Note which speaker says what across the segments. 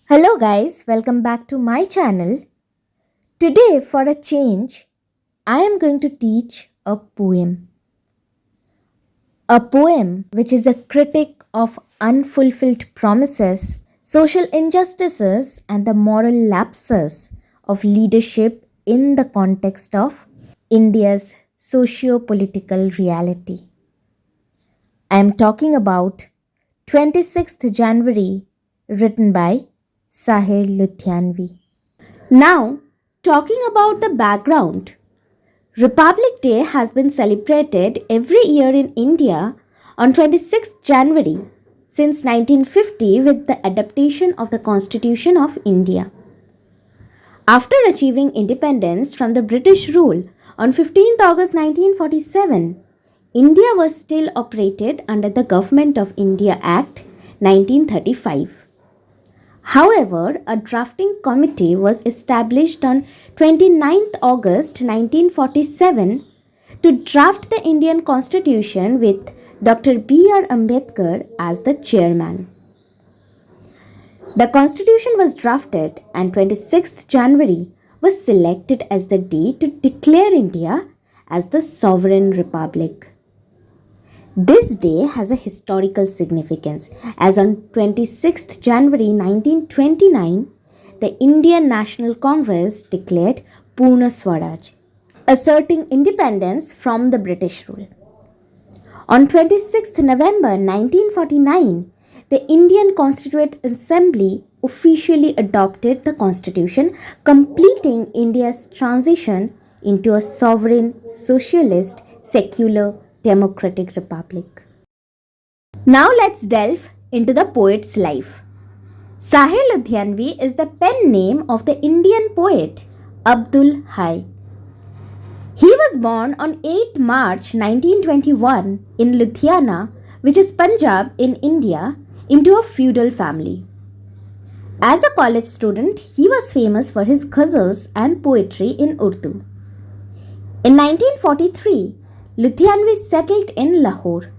Speaker 1: Hello guys, welcome back to my channel. Today for a change, I am going to teach a poem. A poem which is a critic of unfulfilled promises, social injustices and the moral lapses of leadership in the context of India's socio-political reality. I am talking about 26th January written by Sahir Ludhianvi. Now, talking about the background, Republic Day has been celebrated every year in India on 26th January since 1950 with the adaptation of the Constitution of India. After achieving independence from the British rule on 15th August 1947, India was still operated under the Government of India Act 1935. However, a drafting committee was established on 29th August 1947 to draft the Indian Constitution with Dr. B.R. Ambedkar as the chairman. The Constitution was drafted and 26th January was selected as the day to declare India as the sovereign republic. This day has a historical significance as on 26th January 1929, the Indian National Congress declared Purna Swaraj, asserting independence from the British rule. On 26th November 1949, the Indian Constituent Assembly officially adopted the Constitution, completing India's transition into a sovereign, socialist, secular, democratic republic. Now let's delve into the poet's life. Sahir Ludhianvi is the pen name of the Indian poet Abdul Hai. He was born on 8 March 1921 in Ludhiana, which is Punjab in India, into a feudal family. As a college student, he was famous for his ghazals and poetry in Urdu. In 1943, Ludhianvi settled in Lahore.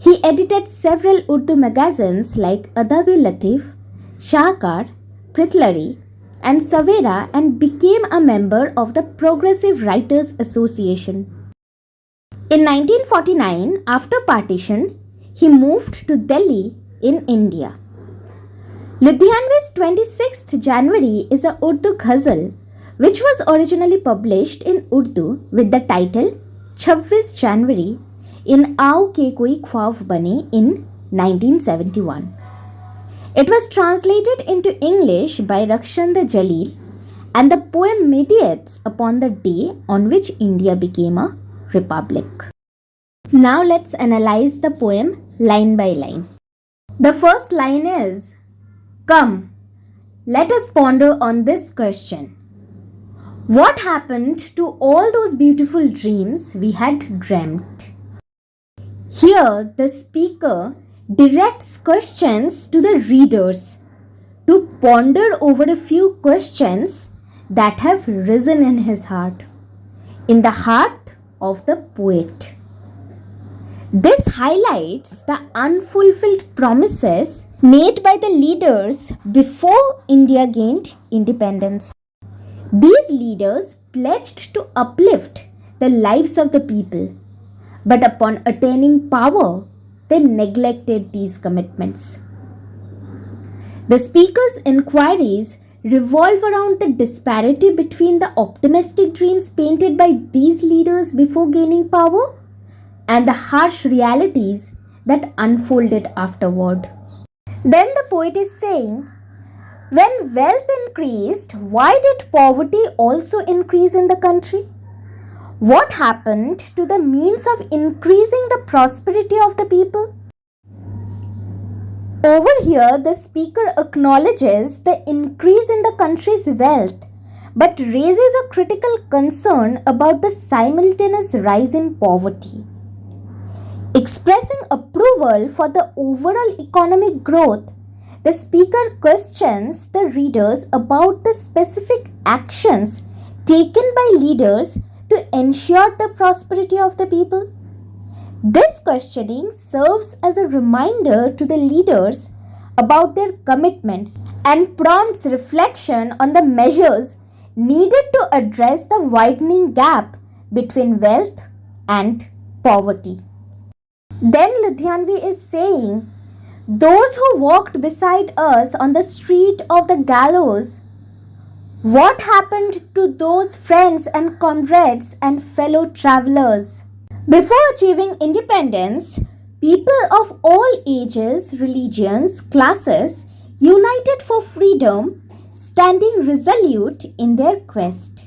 Speaker 1: He edited several Urdu magazines like Adab-e-Latif, Shahkar, Prithlari, and Savera and became a member of the Progressive Writers Association. In 1949, after partition, he moved to Delhi in India. Ludhianvi's 26th January is a Urdu ghazal which was originally published in Urdu with the title 26 January in Aao Ke Koi Khwaab Bane in 1971. It was translated into English by Rakshanda Jalil and the poem meditates upon the day on which India became a republic. Now let's analyze the poem line by line. The first line is, "Come, let us ponder on this question. What happened to all those beautiful dreams we had dreamt?" Here, the speaker directs questions to the readers to ponder over a few questions that have risen in his heart, in the heart of the poet. This highlights the unfulfilled promises made by the leaders before India gained independence. These leaders pledged to uplift the lives of the people, but upon attaining power, they neglected these commitments. The speaker's inquiries revolve around the disparity between the optimistic dreams painted by these leaders before gaining power and the harsh realities that unfolded afterward. Then the poet is saying, when wealth increased, why did poverty also increase in the country? What happened to the means of increasing the prosperity of the people? Over here, the speaker acknowledges the increase in the country's wealth, but raises a critical concern about the simultaneous rise in poverty. Expressing approval for the overall economic growth, the speaker questions the readers about the specific actions taken by leaders to ensure the prosperity of the people. This questioning serves as a reminder to the leaders about their commitments and prompts reflection on the measures needed to address the widening gap between wealth and poverty. Then Ludhianvi is saying, those who walked beside us on the street of the gallows, what happened to those friends and comrades and fellow travelers? Before achieving independence, people of all ages, religions, classes united for freedom, standing resolute in their quest.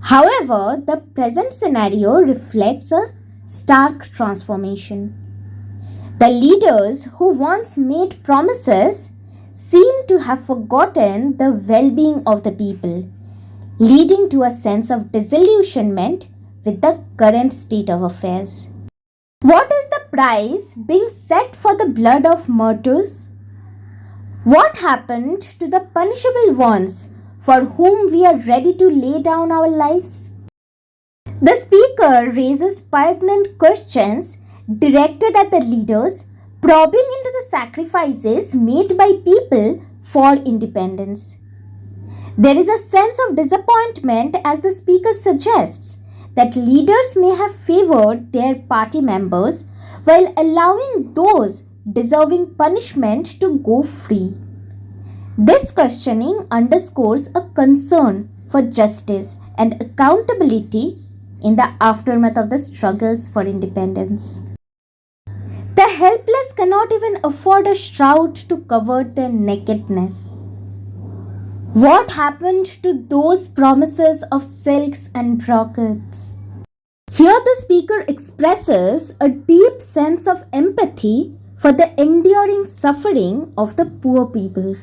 Speaker 1: However, the present scenario reflects a stark transformation. The leaders who once made promises seem to have forgotten the well-being of the people, leading to a sense of disillusionment with the current state of affairs. What is the price being set for the blood of martyrs? What happened to the punishable ones for whom we are ready to lay down our lives? The speaker raises poignant questions directed at the leaders, probing into the sacrifices made by people for independence. There is a sense of disappointment as the speaker suggests that leaders may have favored their party members while allowing those deserving punishment to go free. This questioning underscores a concern for justice and accountability in the aftermath of the struggles for independence. The helpless cannot even afford a shroud to cover their nakedness. What happened to those promises of silks and brocades? Here the speaker expresses a deep sense of empathy for the enduring suffering of the poor people,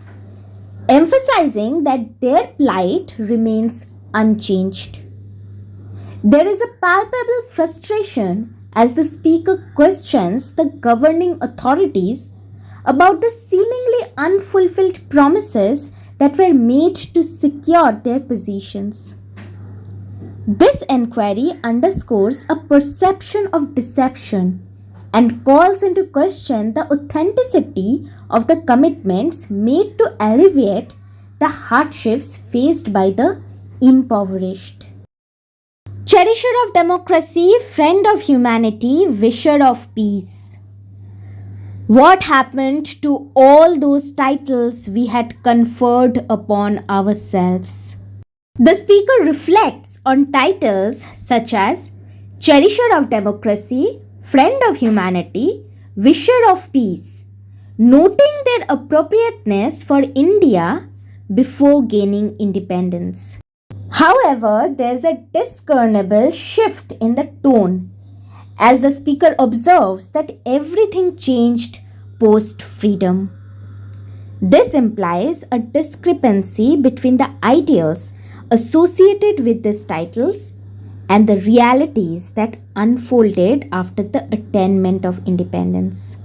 Speaker 1: emphasizing that their plight remains unchanged. There is a palpable frustration as the speaker questions the governing authorities about the seemingly unfulfilled promises that were made to secure their positions. This inquiry underscores a perception of deception and calls into question the authenticity of the commitments made to alleviate the hardships faced by the impoverished. Cherisher of democracy, friend of humanity, wisher of peace. What happened to all those titles we had conferred upon ourselves? The speaker reflects on titles such as Cherisher of democracy, friend of humanity, wisher of peace, noting their appropriateness for India before gaining independence. However, there is a discernible shift in the tone as the speaker observes that everything changed post-freedom. This implies a discrepancy between the ideals associated with these titles and the realities that unfolded after the attainment of independence.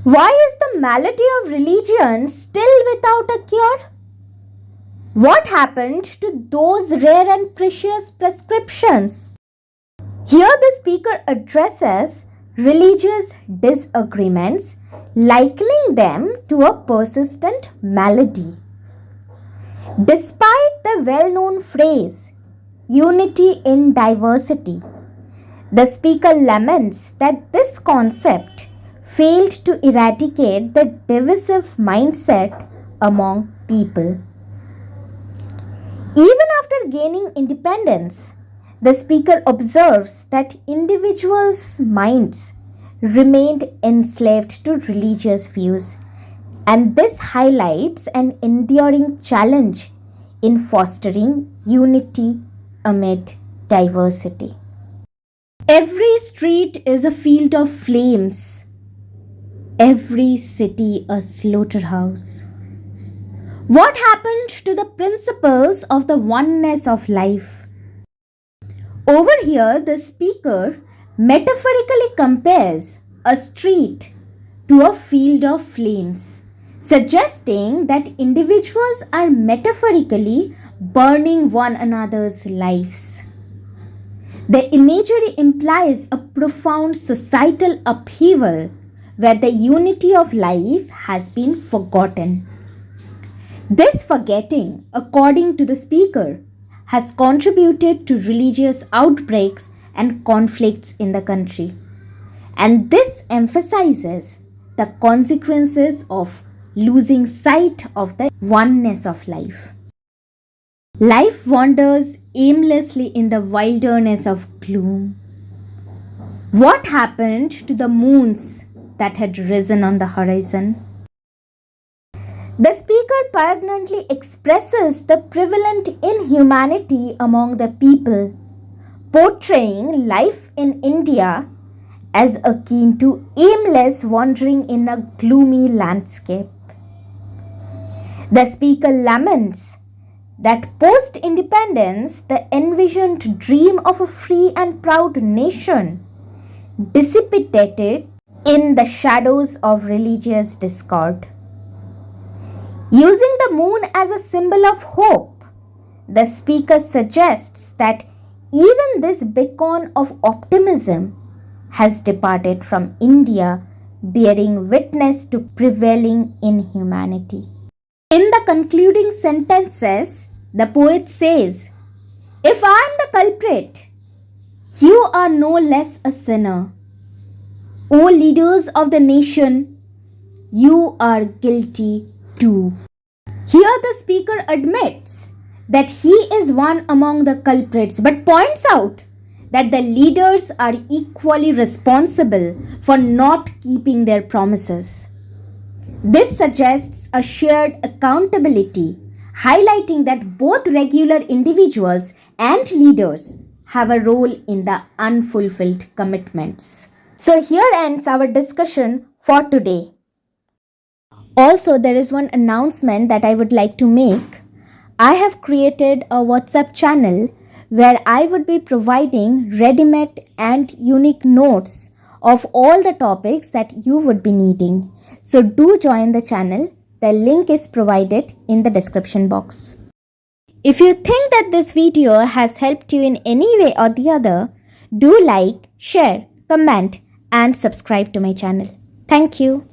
Speaker 1: Why is the malady of religion still without a cure? What happened to those rare and precious prescriptions? Here the speaker addresses religious disagreements, likening them to a persistent malady. Despite the well-known phrase, unity in diversity, the speaker laments that this concept failed to eradicate the divisive mindset among people. Even after gaining independence, the speaker observes that individuals' minds remained enslaved to religious views, and this highlights an enduring challenge in fostering unity amid diversity. Every street is a field of flames, every city a slaughterhouse. What happened to the principles of the oneness of life? Over here, the speaker metaphorically compares a street to a field of flames, suggesting that individuals are metaphorically burning one another's lives. The imagery implies a profound societal upheaval where the unity of life has been forgotten. This forgetting, according to the speaker, has contributed to religious outbreaks and conflicts in the country. And this emphasizes the consequences of losing sight of the oneness of life. Life wanders aimlessly in the wilderness of gloom. What happened to the moons that had risen on the horizon? The speaker poignantly expresses the prevalent inhumanity among the people, portraying life in India as akin to aimless wandering in a gloomy landscape. The speaker laments that post-independence, the envisioned dream of a free and proud nation dissipated in the shadows of religious discord. Using the moon as a symbol of hope, the speaker suggests that even this beacon of optimism has departed from India, bearing witness to prevailing inhumanity. In the concluding sentences, the poet says, "If I am the culprit, you are no less a sinner. O leaders of the nation, you are guilty too." Here the speaker admits that he is one among the culprits, but points out that the leaders are equally responsible for not keeping their promises. This suggests a shared accountability, highlighting that both regular individuals and leaders have a role in the unfulfilled commitments. So here ends our discussion for today. Also, there is one announcement that I would like to make. I have created a WhatsApp channel where I would be providing ready-made and unique notes of all the topics that you would be needing. So do join the channel. The link is provided in the description box. If you think that this video has helped you in any way or the other, do like, share, comment and subscribe to my channel. Thank you.